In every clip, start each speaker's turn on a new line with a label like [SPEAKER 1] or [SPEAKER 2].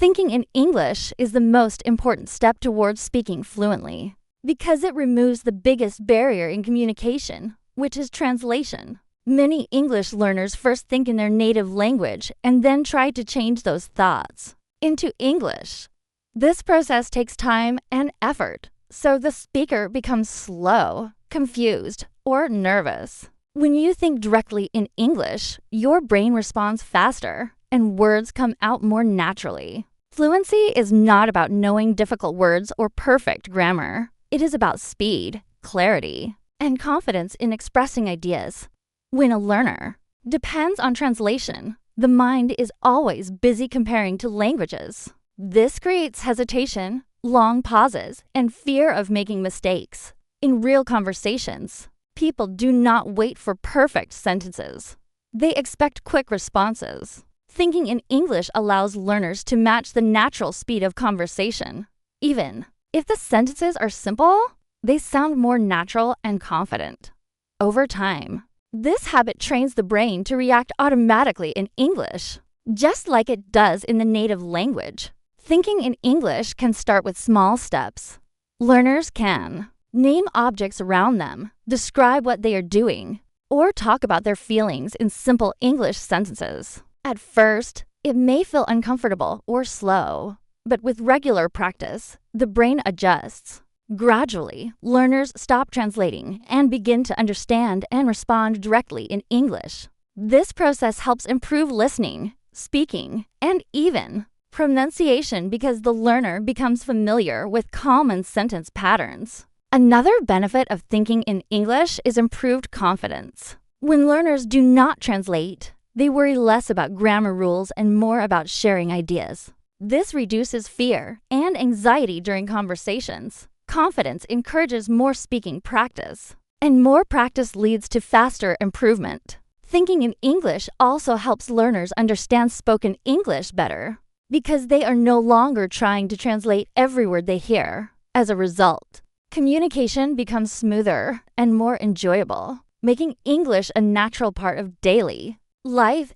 [SPEAKER 1] Thinking in English is the most important step towards speaking fluently because it removes the biggest barrier in communication, which is translation. Many English learners first think in their native language and then try to change those thoughts into English. This process takes time and effort, so the speaker becomes slow, confused, or nervous. When you think directly in English, your brain responds faster and words come out more naturally. Fluency is not about knowing difficult words or perfect grammar. It is about speed, clarity, and confidence in expressing ideas. When a learner depends on translation, the mind is always busy comparing to languages. This creates hesitation, long pauses, and fear of making mistakes. In real conversations, people do not wait for perfect sentences. They expect quick responses. Thinking in English allows learners to match the natural speed of conversation. Even if the sentences are simple, they sound more natural and confident. Over time, this habit trains the brain to react automatically in English, just like it does in the native language. Thinking in English can start with small steps. Learners can name objects around them, describe what they are doing, or talk about their feelings in simple English sentences. At first, it may feel uncomfortable or slow, but with regular practice, the brain adjusts. Gradually, learners stop translating and begin to understand and respond directly in English. This process helps improve listening, speaking, and even pronunciation because the learner becomes familiar with common sentence patterns. Another benefit of thinking in English is improved confidence. When learners do not translate, they worry less about grammar rules and more about sharing ideas. This reduces fear and anxiety during conversations. Confidence encourages more speaking practice, and more practice leads to faster improvement. Thinking in English also helps learners understand spoken English better because they are no longer trying to translate every word they hear. As a result, communication becomes smoother and more enjoyable, making English a natural part of daily life.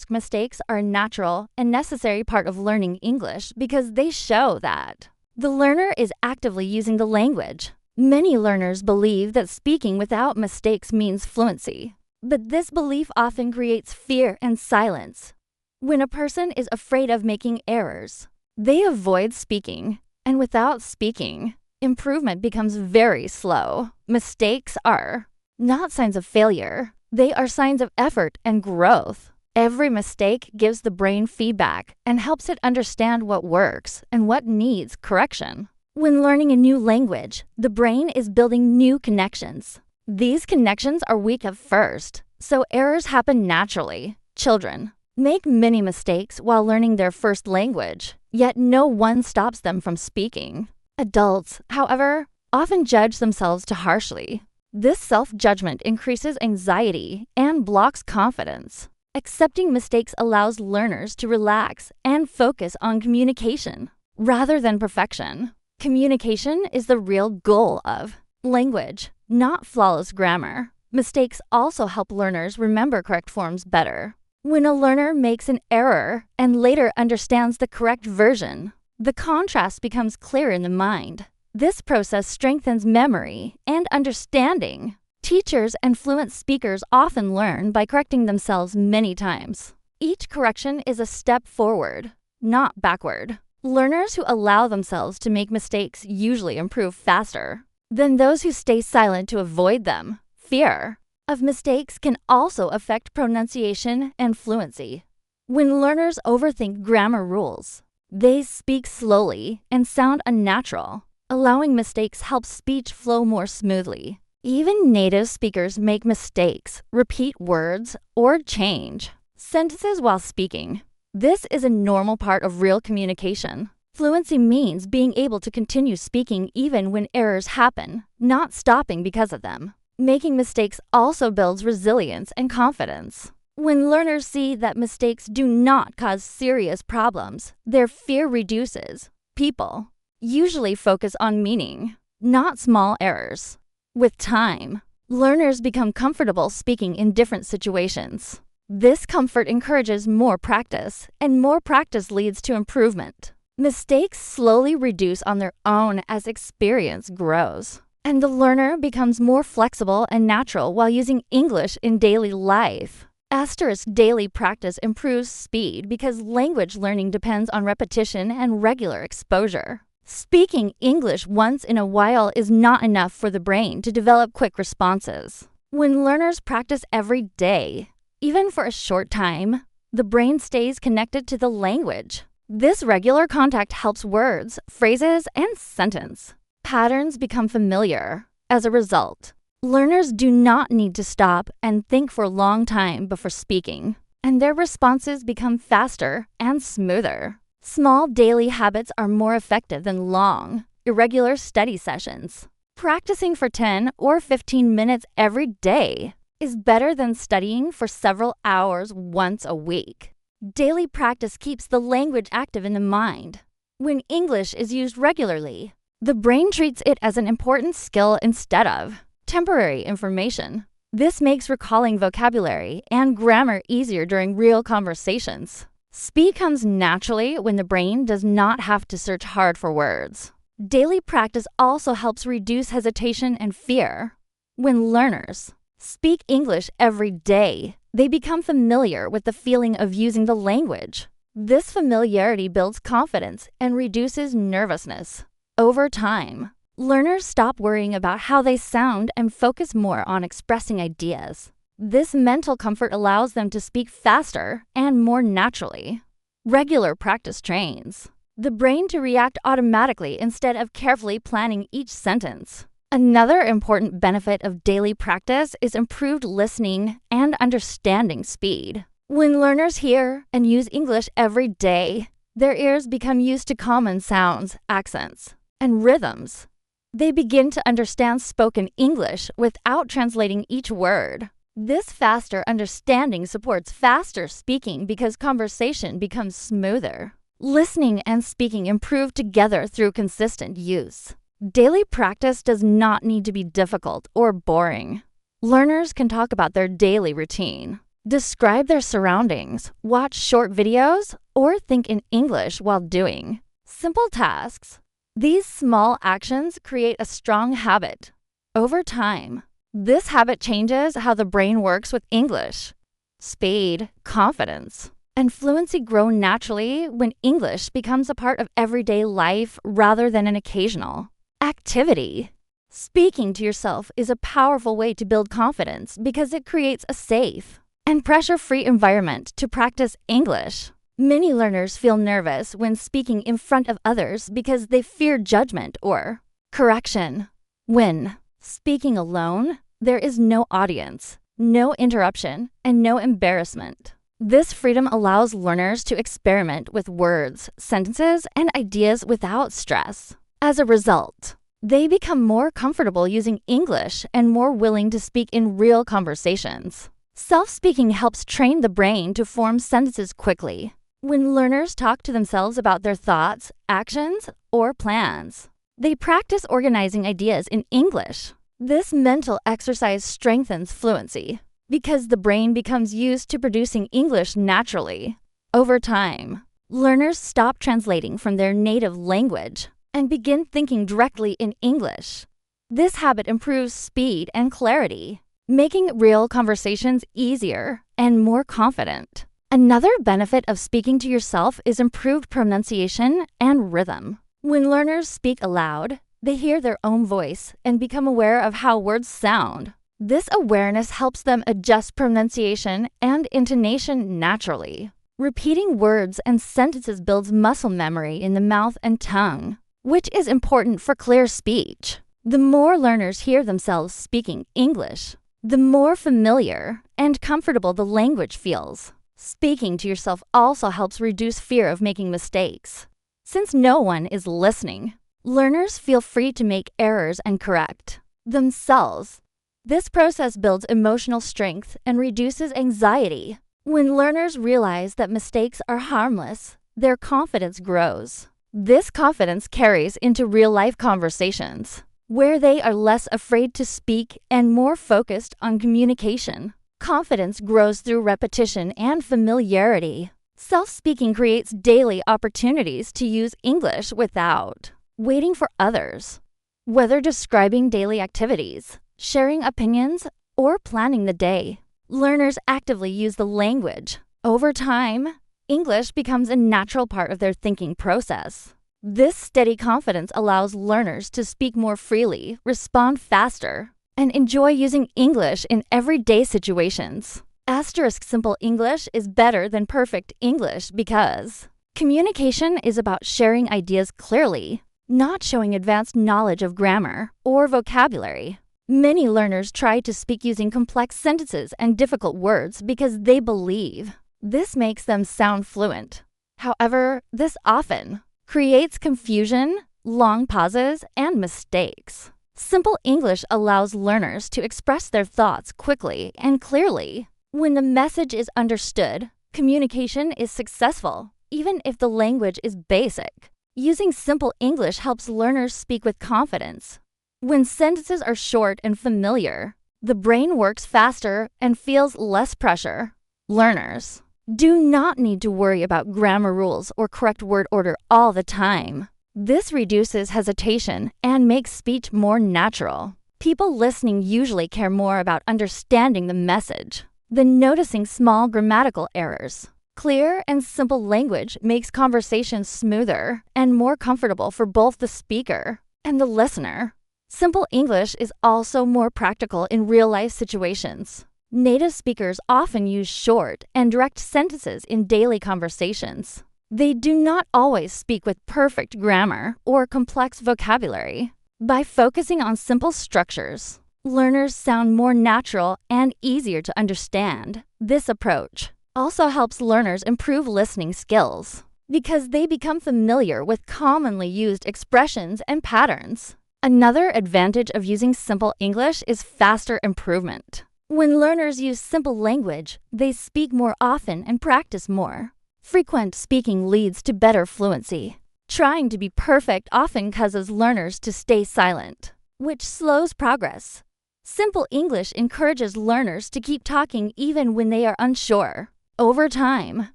[SPEAKER 1] Mistakes are a natural and necessary part of learning English because they show that the learner is actively using the language. Many learners believe that speaking without mistakes means fluency, but this belief often creates fear and silence. When a person is afraid of making errors, they avoid speaking, and without speaking, improvement becomes very slow. Mistakes are not signs of failure. They are signs of effort and growth. Every mistake gives the brain feedback and helps it understand what works and what needs correction. When learning a new language, the brain is building new connections. These connections are weak at first, so errors happen naturally. Children make many mistakes while learning their first language, yet no one stops them from speaking. Adults, however, often judge themselves too harshly. This self-judgment increases anxiety and blocks confidence. Accepting mistakes allows learners to relax and focus on communication rather than perfection. Communication is the real goal of language, not flawless grammar. Mistakes also help learners remember correct forms better. When a learner makes an error and later understands the correct version, the contrast becomes clear in the mind. This process strengthens memory and understanding. Teachers and fluent speakers often learn by correcting themselves many times. Each correction is a step forward, not backward. Learners who allow themselves to make mistakes usually improve faster than those who stay silent to avoid them. Fear of mistakes can also affect pronunciation and fluency. When learners overthink grammar rules, they speak slowly and sound unnatural. Allowing mistakes helps speech flow more smoothly. Even native speakers make mistakes, repeat words, or change sentences while speaking. This is a normal part of real communication. Fluency means being able to continue speaking even when errors happen, not stopping because of them. Making mistakes also builds resilience and confidence. When learners see that mistakes do not cause serious problems, their fear reduces. People usually focus on meaning, not small errors. With time, learners become comfortable speaking in different situations. This comfort encourages more practice, and more practice leads to improvement. Mistakes slowly reduce on their own as experience grows, and the learner becomes more flexible and natural while using English in daily life. Asterisk daily practice improves speed because language learning depends on repetition and regular exposure. Speaking English once in a while is not enough for the brain to develop quick responses. When learners practice every day, even for a short time, the brain stays connected to the language. This regular contact helps words, phrases, and sentence patterns become familiar. As a result, learners do not need to stop and think for a long time before speaking, and their responses become faster and smoother. Small daily habits are more effective than long, irregular study sessions. Practicing for 10 or 15 minutes every day is better than studying for several hours once a week. Daily practice keeps the language active in the mind. When English is used regularly, the brain treats it as an important skill instead of temporary information. This makes recalling vocabulary and grammar easier during real conversations. Speed comes naturally when the brain does not have to search hard for words. Daily practice also helps reduce hesitation and fear. When learners speak English every day, they become familiar with the feeling of using the language. This familiarity builds confidence and reduces nervousness. Over time, learners stop worrying about how they sound and focus more on expressing ideas. This mental comfort allows them to speak faster and more naturally. Regular practice trains the brain to react automatically instead of carefully planning each sentence. Another important benefit of daily practice is improved listening and understanding speed. When learners hear and use English every day, their ears become used to common sounds, accents, and rhythms. They begin to understand spoken English without translating each word. This faster understanding supports faster speaking because conversation becomes smoother. Listening and speaking improve together through consistent use. Daily practice does not need to be difficult or boring. Learners can talk about their daily routine, describe their surroundings, watch short videos, or think in English while doing simple tasks. These small actions create a strong habit. Over time, this habit changes how the brain works with English. Speed, confidence, and fluency grow naturally when English becomes a part of everyday life rather than an occasional activity. Speaking to yourself is a powerful way to build confidence because it creates a safe and pressure-free environment to practice English. Many learners feel nervous when speaking in front of others because they fear judgment or correction. When speaking alone, there is no audience, no interruption, and no embarrassment. This freedom allows learners to experiment with words, sentences, and ideas without stress. As a result, they become more comfortable using English and more willing to speak in real conversations. Self-speaking helps train the brain to form sentences quickly. When learners talk to themselves about their thoughts, actions, or plans, they practice organizing ideas in English. This mental exercise strengthens fluency because the brain becomes used to producing English naturally. Over time, learners stop translating from their native language and begin thinking directly in English. This habit improves speed and clarity, making real conversations easier and more confident. Another benefit of speaking to yourself is improved pronunciation and rhythm. When learners speak aloud, they hear their own voice and become aware of how words sound. This awareness helps them adjust pronunciation and intonation naturally. Repeating words and sentences builds muscle memory in the mouth and tongue, which is important for clear speech. The more learners hear themselves speaking English, the more familiar and comfortable the language feels. Speaking to yourself also helps reduce fear of making mistakes. Since no one is listening, learners feel free to make errors and correct themselves. This process builds emotional strength and reduces anxiety. When learners realize that mistakes are harmless, their confidence grows. This confidence carries into real-life conversations, where they are less afraid to speak and more focused on communication. Confidence grows through repetition and familiarity. Self-speaking creates daily opportunities to use English without waiting for others. Whether describing daily activities, sharing opinions, or planning the day, learners actively use the language. Over time, English becomes a natural part of their thinking process. This steady confidence allows learners to speak more freely, respond faster, and enjoy using English in everyday situations. Asterisk simple English is better than perfect English because communication is about sharing ideas clearly, not showing advanced knowledge of grammar or vocabulary. Many learners try to speak using complex sentences and difficult words because they believe this makes them sound fluent. However, this often creates confusion, long pauses, and mistakes. Simple English allows learners to express their thoughts quickly and clearly. When the message is understood, communication is successful, even if the language is basic. Using simple English helps learners speak with confidence. When sentences are short and familiar, the brain works faster and feels less pressure. Learners do not need to worry about grammar rules or correct word order all the time. This reduces hesitation and makes speech more natural. People listening usually care more about understanding the message than noticing small grammatical errors. Clear and simple language makes conversations smoother and more comfortable for both the speaker and the listener. Simple English is also more practical in real-life situations. Native speakers often use short and direct sentences in daily conversations. They do not always speak with perfect grammar or complex vocabulary. By focusing on simple structures, learners sound more natural and easier to understand. This approach also helps learners improve listening skills because they become familiar with commonly used expressions and patterns. Another advantage of using simple English is faster improvement. When learners use simple language, they speak more often and practice more. Frequent speaking leads to better fluency. Trying to be perfect often causes learners to stay silent, which slows progress. Simple English encourages learners to keep talking even when they are unsure. Over time,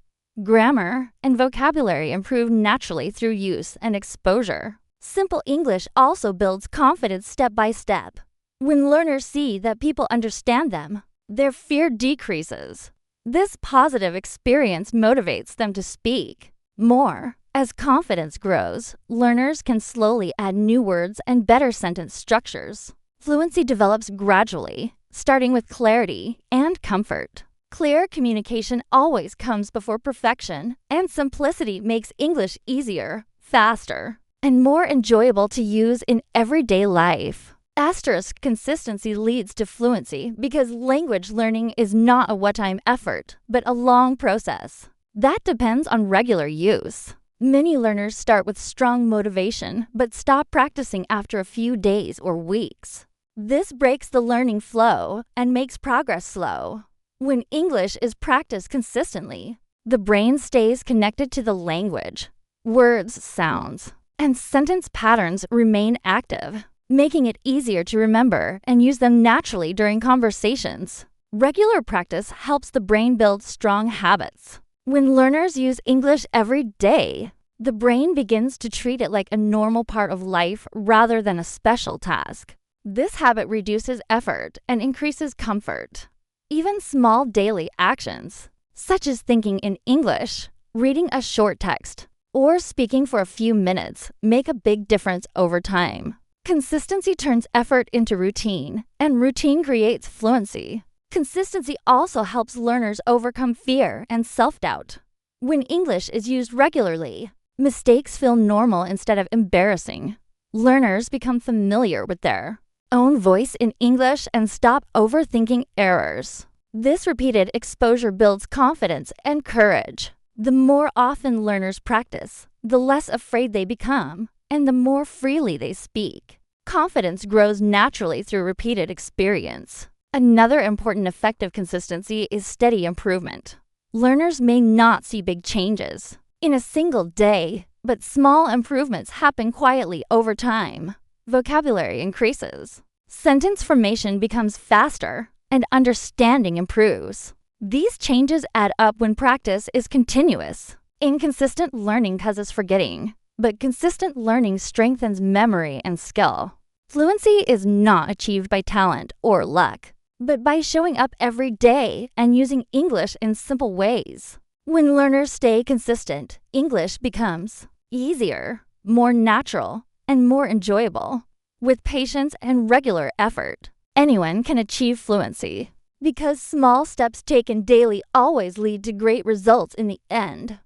[SPEAKER 1] grammar and vocabulary improve naturally through use and exposure. Simple English also builds confidence step by step. When learners see that people understand them, their fear decreases. This positive experience motivates them to speak more. As confidence grows, learners can slowly add new words and better sentence structures. Fluency develops gradually, starting with clarity and comfort. Clear communication always comes before perfection, and simplicity makes English easier, faster, and more enjoyable to use in everyday life. Asterisk consistency leads to fluency because language learning is not a one-time effort, but a long process. That depends on regular use. Many learners start with strong motivation, but stop practicing after a few days or weeks. This breaks the learning flow and makes progress slow. When English is practiced consistently, the brain stays connected to the language. Words, sounds, and sentence patterns remain active, making it easier to remember and use them naturally during conversations. Regular practice helps the brain build strong habits. When learners use English every day, the brain begins to treat it like a normal part of life rather than a special task. This habit reduces effort and increases comfort. Even small daily actions, such as thinking in English, reading a short text, or speaking for a few minutes, make a big difference over time. Consistency turns effort into routine, and routine creates fluency. Consistency also helps learners overcome fear and self-doubt. When English is used regularly, mistakes feel normal instead of embarrassing. Learners become familiar with their own voice in English and stop overthinking errors. This repeated exposure builds confidence and courage. The more often learners practice, the less afraid they become, and the more freely they speak. Confidence grows naturally through repeated experience. Another important effect of consistency is steady improvement. Learners may not see big changes in a single day, but small improvements happen quietly over time. Vocabulary increases. Sentence formation becomes faster, and understanding improves. These changes add up when practice is continuous. Inconsistent learning causes forgetting, but consistent learning strengthens memory and skill. Fluency is not achieved by talent or luck, but by showing up every day and using English in simple ways. When learners stay consistent, English becomes easier, more natural, and more enjoyable. With patience and regular effort, anyone can achieve fluency, because small steps taken daily always lead to great results in the end.